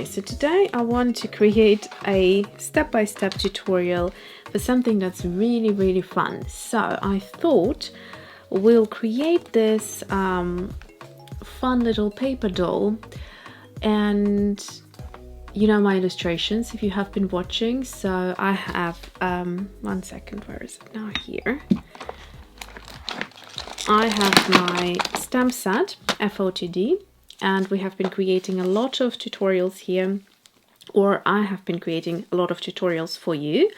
so today I want to create a step-by-step tutorial for something that's really fun. So I thought we'll create this fun little paper doll, and you know my illustrations if you have been watching. So I have, one second, where is it now? Here. I have my stamp set, FOTD, and we have been creating a lot of tutorials here, or I have been creating a lot of tutorials for you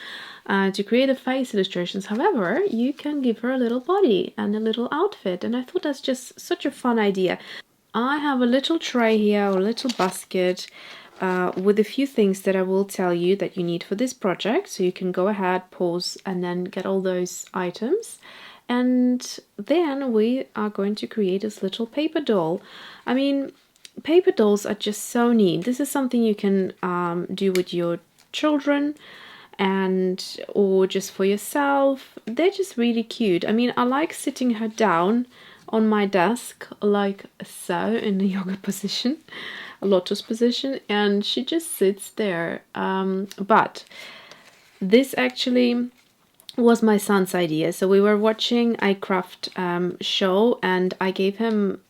to create the face illustrations. However, you can give her a little body and a little outfit, and I thought that's just such a fun idea. I have a little tray here, or a little basket, with a few things that I will tell you that you need for this project, so you can go ahead, pause, and then get all those items. And then we are going to create this little paper doll. I mean, paper dolls are just so neat. This is something you can do with your children, or just for yourself. They're just really cute. I mean, I like sitting her down on my desk like so, in the yoga position, a lotus position, and she just sits there. But this actually was my son's idea. So we were watching iCraft show, and I gave him,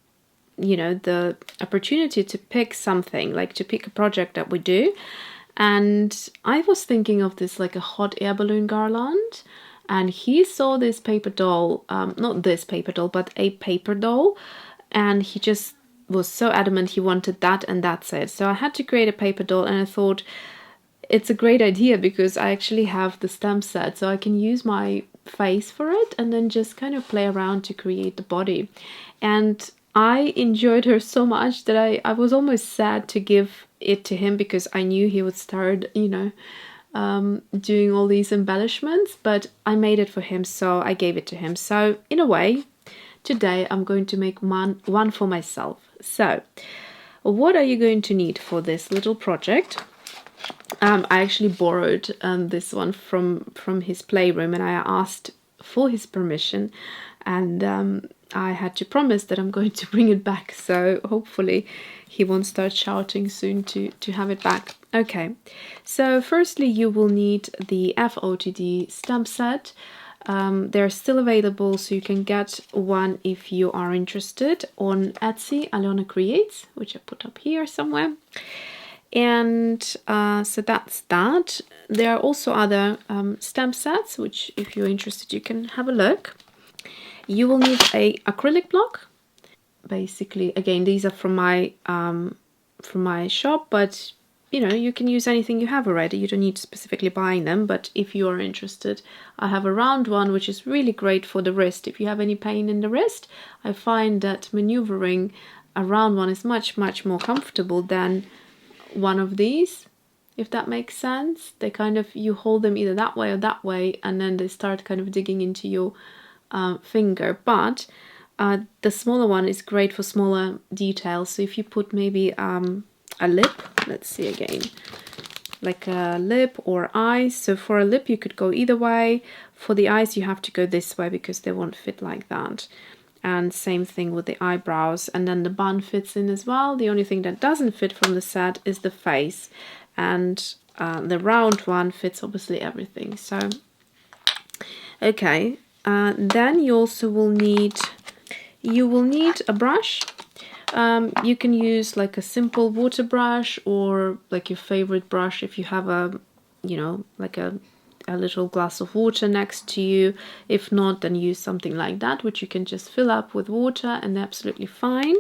you know, the opportunity to pick something, like to pick a project that we do. And I was thinking of this, like a hot air balloon garland, and he saw this paper doll, not this paper doll, but a paper doll, and he just was so adamant he wanted that, and that's it. So I had to create a paper doll, and I thought it's a great idea because I actually have the stamp set, so I can use my face for it and then just kind of play around to create the body. And I enjoyed her so much that I was almost sad to give it to him, because I knew he would start, you know, doing all these embellishments, but I made it for him, so I gave it to him. So in a way, today I'm going to make one for myself. So what are you going to need for this little project? I actually borrowed this one from his playroom, and I asked for his permission, and I had to promise that I'm going to bring it back, so hopefully he won't start shouting soon to have it back. Okay, so firstly you will need the FOTD stamp set. They're still available, so you can get one if you are interested on ESSIE, AlyonaCreates, which I put up here somewhere. And so that's that. There are also other stamp sets, which if you're interested you can have a look. You will need a acrylic block. Basically, again, these are from my shop, but you know, you can use anything you have already. You don't need to specifically buy them, but if you are interested, I have a round one which is really great for the wrist. If you have any pain in the wrist, I find that maneuvering a round one is much more comfortable than one of these, if that makes sense. They kind of, you hold them either that way or that way, and then they start kind of digging into your finger. But the smaller one is great for smaller details. So if you put maybe a lip, let's see again, like a lip or eyes. So for a lip you could go either way. For the eyes you have to go this way because they won't fit like that. And same thing with the eyebrows, and then the bun fits in as well. The only thing that doesn't fit from the set is the face, and the round one fits obviously everything. So okay, then you also will need a brush. You can use like a simple water brush, or like your favorite brush if you have a, you know, like a little glass of water next to you. If not, then use something like that, which you can just fill up with water, and they're absolutely fine.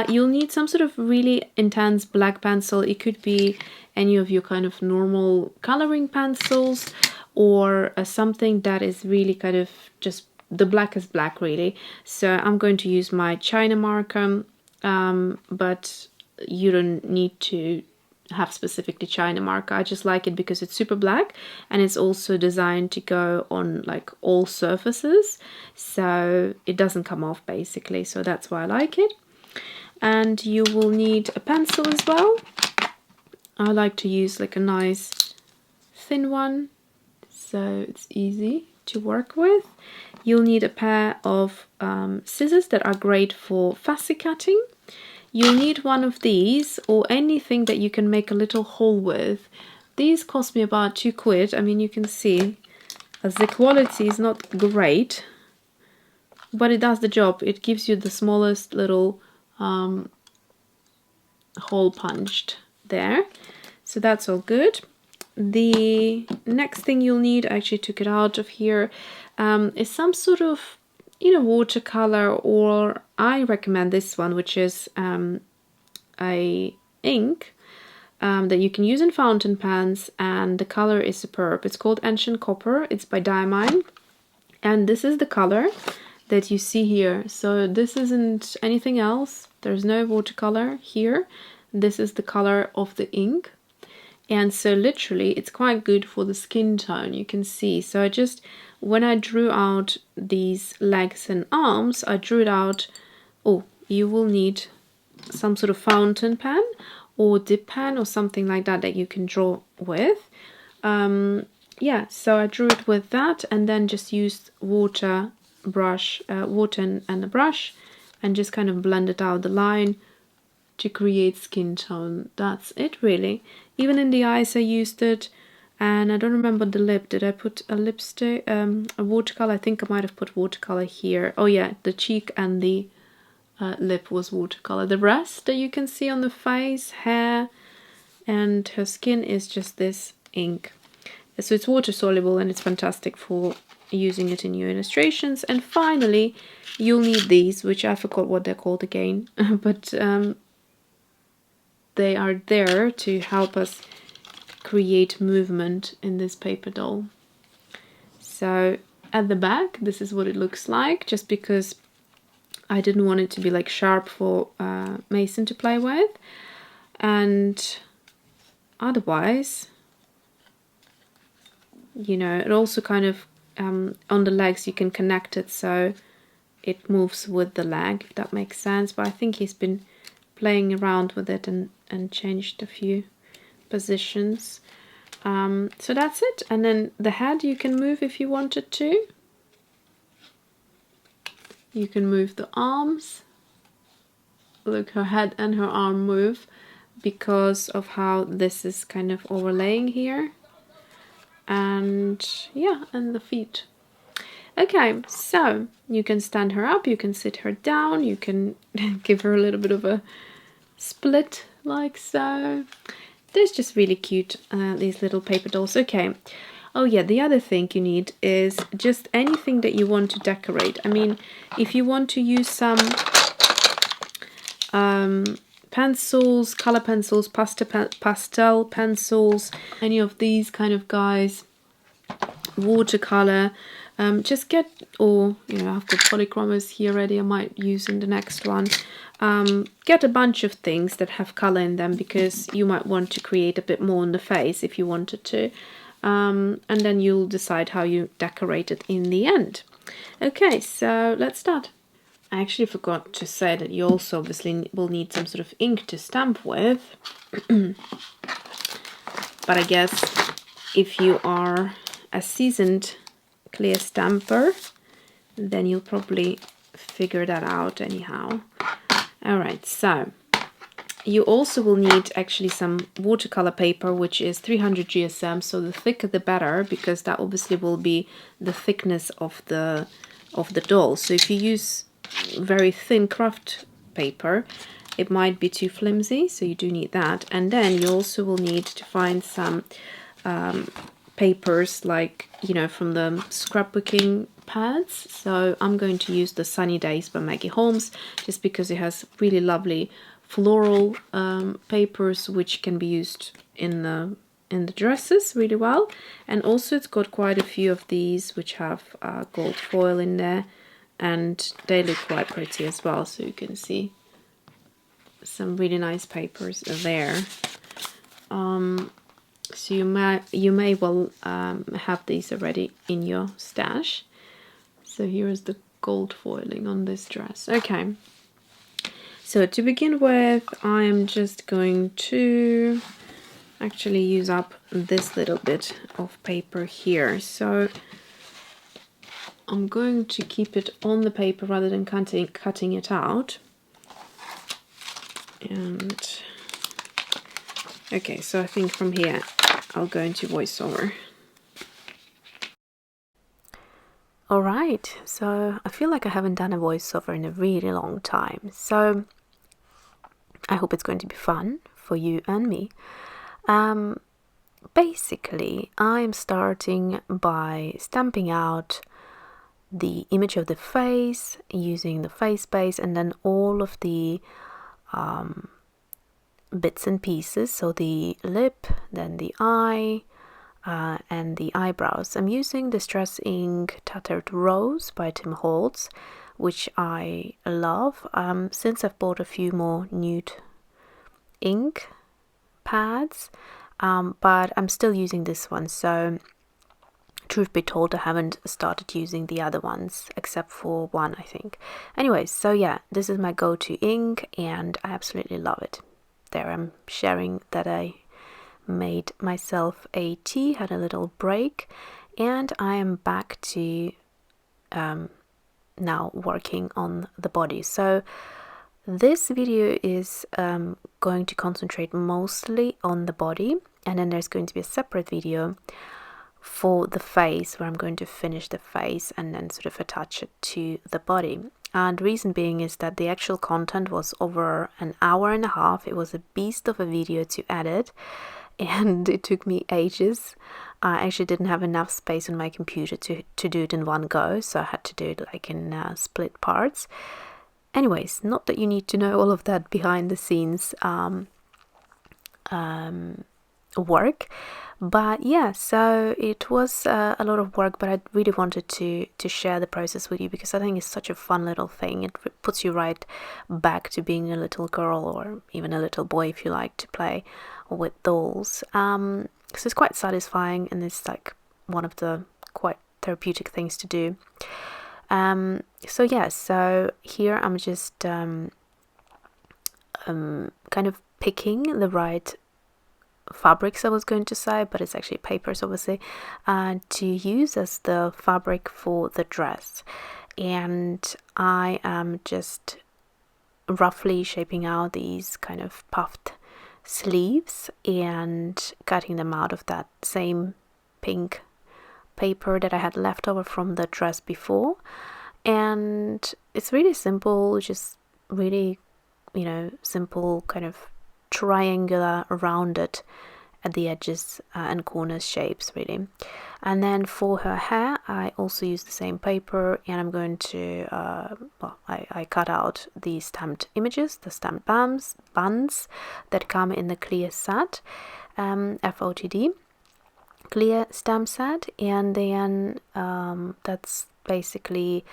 You'll need some sort of really intense black pencil. It could be any of your kind of normal coloring pencils, or something that is really kind of just the blackest black really. So I'm going to use my China marker, but you don't need to have specifically China marker. I just like it because it's super black, and it's also designed to go on like all surfaces, so it doesn't come off basically, so that's why I like it. And you will need a pencil as well. I like to use like a nice thin one, so it's easy to work with. You'll need a pair of scissors that are great for fussy cutting. you'll need one of these or anything that you can make a little hole with. These cost me about £2. I mean, you can see as the quality is not great, but it does the job. It gives you the smallest little hole punched there, so that's all good. The next thing you'll need, I actually took it out of here, is some sort of, you know, watercolor, or I recommend this one, which is a ink that you can use in fountain pens, and the color is superb. It's called Ancient Copper. It's by Diamine, and this is the color that you see here. So this isn't anything else. There's no watercolor here. This is the color of the ink, and so literally it's quite good for the skin tone, you can see. So I just, when I drew out these legs and arms, I drew it out. Oh, you will need some sort of fountain pen or dip pen or something like that that you can draw with. Yeah, so I drew it with that, and then just used water and a brush, and just kind of blended out the line to create skin tone. That's it, really. Even in the eyes I used it, and I don't remember the lip. Did I put a lipstick, a watercolor? I think I might have put watercolor here. Oh yeah, the cheek and the lip was watercolor. The rest that you can see on the face, hair, and her skin is just this ink. So it's water soluble, and it's fantastic for using it in your illustrations. And finally, you'll need these, which I forgot what they're called again, but they are there to help us create movement in this paper doll. So at the back, this is what it looks like, just because I didn't want it to be like sharp for Mason to play with. And otherwise, you know, it also kind of on the legs you can connect it so it moves with the leg, if that makes sense. But I think he's been playing around with it and changed a few positions. So that's it. And then the head you can move if you wanted to. You can move the arms. Look, her head and her arm move because of how this is kind of overlaying here. And yeah, and the feet. Okay, so you can stand her up, you can sit her down, you can give her a little bit of a split like so. They're just really cute, these little paper dolls. Okay. Oh yeah, the other thing you need is just anything that you want to decorate. I mean, if you want to use some pencils, color pencils, pastel pencils, any of these kind of guys, watercolor, just get, or you know, I've got Polychromos here ready, I might use in the next one. Get a bunch of things that have color in them, because you might want to create a bit more on the face if you wanted to. And then you'll decide how you decorate it in the end. Okay, so let's start. I actually forgot to say that you also obviously will need some sort of ink to stamp with. But I guess if you are a seasoned clear stamper, then you'll probably figure that out anyhow. Alright, so you also will need actually some watercolor paper, which is 300 GSM, so the thicker the better, because that obviously will be the thickness of the doll. So if you use very thin craft paper, it might be too flimsy, so you do need that. And then you also will need to find some papers, like, you know, from the scrapbooking pads. So I'm going to use the Sunny Days by Maggie Holmes, just because it has really lovely floral papers, which can be used in the dresses really well. And also it's got quite a few of these which have gold foil in there, and they look quite pretty as well. So you can see some really nice papers there. So you may well have these already in your stash. So here is the gold foiling on this dress. Okay. So to begin with, I'm just going to actually use up this little bit of paper here. So I'm going to keep it on the paper rather than cutting it out. And okay, so I think from here I'll go into voiceover. Alright, so I feel like I haven't done a voiceover in a really long time, so I hope it's going to be fun for you and me. Basically, I'm starting by stamping out the image of the face using the face base, and then all of the bits and pieces, so the lip, then the eye, and the eyebrows. I'm using Distress ink Tattered Rose by Tim Holtz, which I love. Since I've bought a few more nude ink pads, but I'm still using this one, so truth be told I haven't started using the other ones except for one, I think. Anyways, so yeah, this is my go-to ink and I absolutely love it. There, I'm sharing that I made myself a tea, had a little break, and I am back to now working on the body. So this video is going to concentrate mostly on the body, and then there's going to be a separate video for the face where I'm going to finish the face and then sort of attach it to the body. And reason being is that the actual content was over an hour and a half. It was a beast of a video to edit, and it took me ages. I actually didn't have enough space on my computer to do it in one go, so I had to do it like in split parts. Anyways, not that you need to know all of that behind the scenes work, but yeah, so it was a lot of work, but I really wanted to share the process with you because I think it's such a fun little thing. It puts you right back to being a little girl, or even a little boy if you like to play with dolls. So it's quite satisfying, and it's like one of the quite therapeutic things to do. So yeah, so here I'm just kind of picking the right fabrics, I was going to say, but it's actually papers, obviously, to use as the fabric for the dress. And I am just roughly shaping out these kind of puffed sleeves and cutting them out of that same pink paper that I had left over from the dress before. And it's really simple, just really, you know, simple kind of triangular rounded at the edges and corners shapes, really. And then for her hair I also use the same paper, and I'm going to well, I cut out the stamped images, the stamped buns that come in the clear set, FOTD clear stamp set, and then that's basically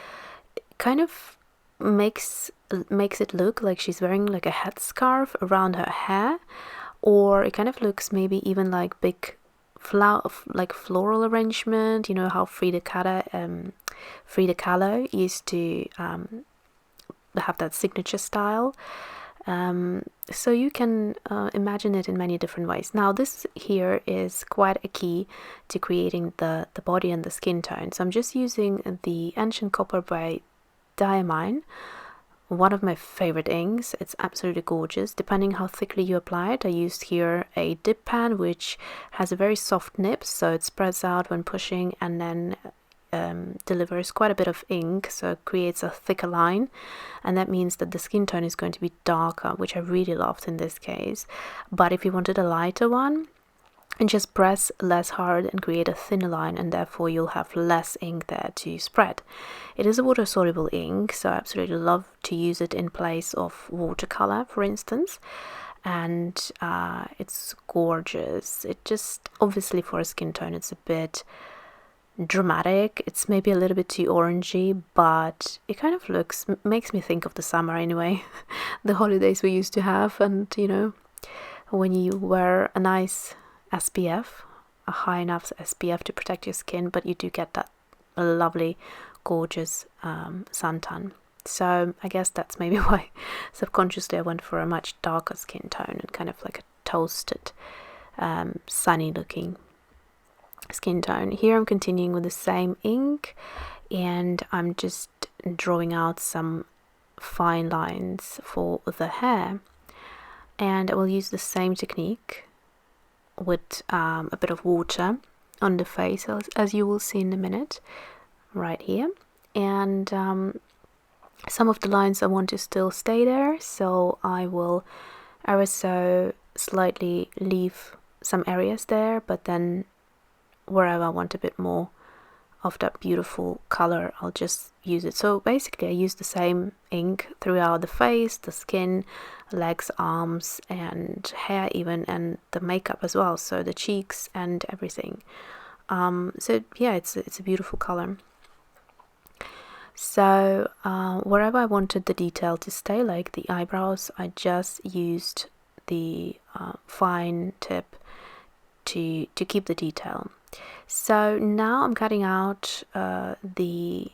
kind of makes it look like she's wearing like a headscarf around her hair, or it kind of looks maybe even like big like floral arrangement. You know how Frida Kahlo used to have that signature style. So you can imagine it in many different ways. Now this here is quite a key to creating the body and the skin tone. So I'm just using the Ancient Copper by Diamine, one of my favorite inks. It's absolutely gorgeous. Depending how thickly you apply it, I used here a dip pen which has a very soft nib, so it spreads out when pushing and then delivers quite a bit of ink, so it creates a thicker line, and that means that the skin tone is going to be darker, which I really loved in this case. But if you wanted a lighter one, and just press less hard and create a thinner line, and therefore you'll have less ink there to spread. It is a water soluble ink, so I absolutely love to use it in place of watercolor, for instance, and it's gorgeous. It just, obviously for a skin tone it's a bit dramatic, it's maybe a little bit too orangey, but it kind of makes me think of the summer anyway. The holidays we used to have, and you know, when you wear a nice SPF, a high enough SPF to protect your skin, but you do get that lovely gorgeous suntan. So I guess that's maybe why subconsciously I went for a much darker skin tone and kind of like a toasted sunny looking skin tone. Here I'm continuing with the same ink, and I'm just drawing out some fine lines for the hair. and I will use the same technique with a bit of water on the face, as you will see in a minute, right here. And some of the lines I want to still stay there, so I will ever so slightly leave some areas there, but then wherever I want a bit more of that beautiful color, I'll just use it. So basically I use the same ink throughout the face, the skin, legs, arms, and hair even, and the makeup as well, so the cheeks and everything. So yeah, it's a beautiful color. So wherever I wanted the detail to stay, like the eyebrows, I just used the fine tip to keep the detail. So now I'm cutting out the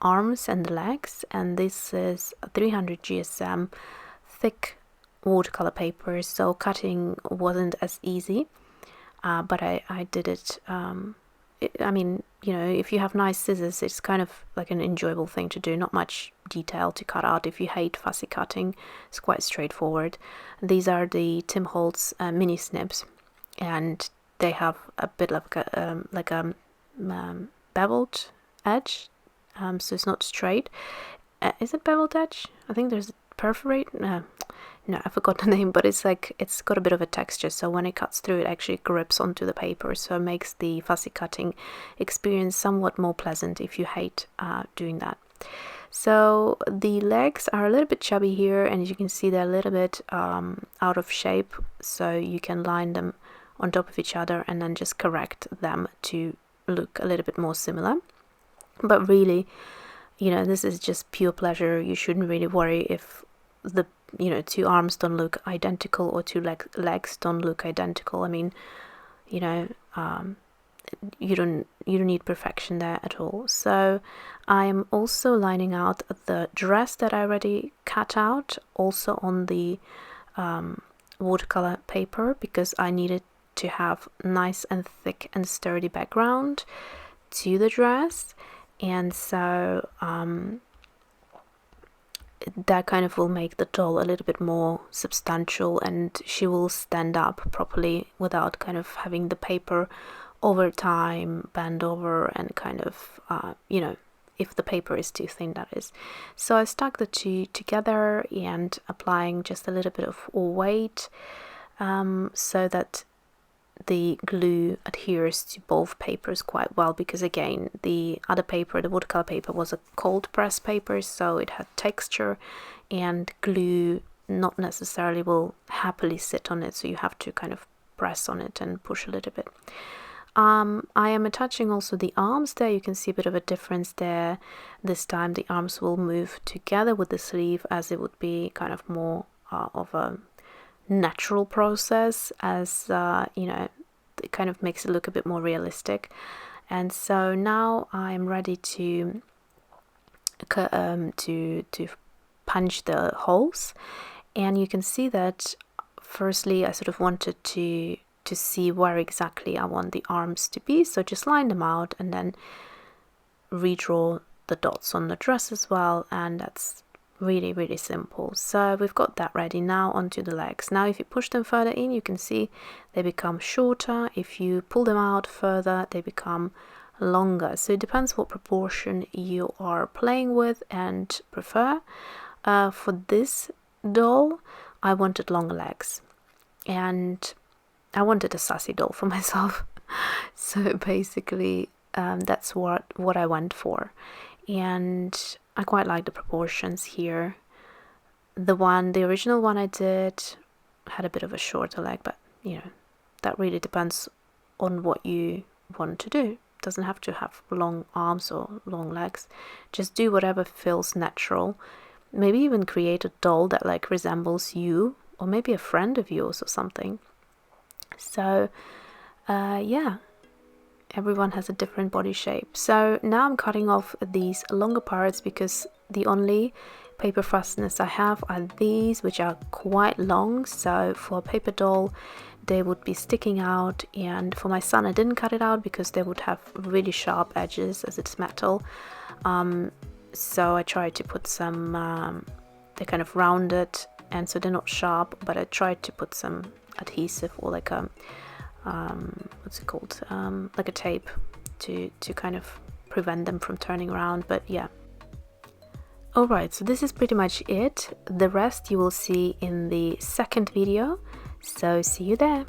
arms and the legs, and this is 300 GSM thick watercolor paper, so cutting wasn't as easy, but I did it. I mean, you know, if you have nice scissors, it's kind of like an enjoyable thing to do. Not much detail to cut out. If you hate fussy cutting, it's quite straightforward. These are the Tim Holtz mini snips, and they have a bit like a beveled edge, so it's not straight. Is it beveled edge? I think there's perforate. No, I forgot the name, but it's like it's got a bit of a texture, so when it cuts through, it actually grips onto the paper, so it makes the fussy cutting experience somewhat more pleasant if you hate doing that. So the legs are a little bit chubby here, and as you can see, they're a little bit out of shape, so you can line them on top of each other and then just correct them to look a little bit more similar. But really, you know, this is just pure pleasure. You shouldn't really worry if the, you know, two arms don't look identical or two legs don't look identical. I mean, you know, you don't need perfection there at all. So I'm also lining out the dress that I already cut out, also on the watercolor paper, because I needed to have nice and thick and sturdy background to the dress, and so that kind of will make the doll a little bit more substantial, and she will stand up properly without kind of having the paper over time bend over and kind of you know, if the paper is too thin, that is. So I stuck the two together and applying just a little bit of weight so that the glue adheres to both papers quite well, because again, the other paper, the watercolor paper, was a cold press paper, so it had texture, and glue not necessarily will happily sit on it, so you have to kind of press on it and push a little bit. I am attaching also the arms there. You can see a bit of a difference there. This time the arms will move together with the sleeve, as it would be kind of more of a natural process, as you know, it kind of makes it look a bit more realistic. And so now I'm ready to punch the holes, and you can see that firstly I sort of wanted to see where exactly I want the arms to be, so just line them out and then redraw the dots on the dress as well, and that's really simple. So we've got that ready. Now onto the legs. Now if you push them further in, you can see they become shorter. If you pull them out further, they become longer. So it depends what proportion you are playing with and prefer. For this doll, I wanted longer legs, and I wanted a sassy doll for myself. So basically that's what I went for, and I quite like the proportions here. The original one I did had a bit of a shorter leg, but you know, that really depends on what you want to do. It doesn't have to have long arms or long legs. Just do whatever feels natural. Maybe even create a doll that like resembles you, or maybe a friend of yours or something. So yeah, everyone has a different body shape. So now I'm cutting off these longer parts, because the only paper fasteners I have are these, which are quite long. So for a paper doll, they would be sticking out, and for my son I didn't cut it out because they would have really sharp edges as it's metal. So I tried to put some they kind of rounded and so they're not sharp, but I tried to put some adhesive or like a what's it called, like a tape to kind of prevent them from turning around. But yeah. Alright, so this is pretty much it. The rest you will see in the second video, so see you there.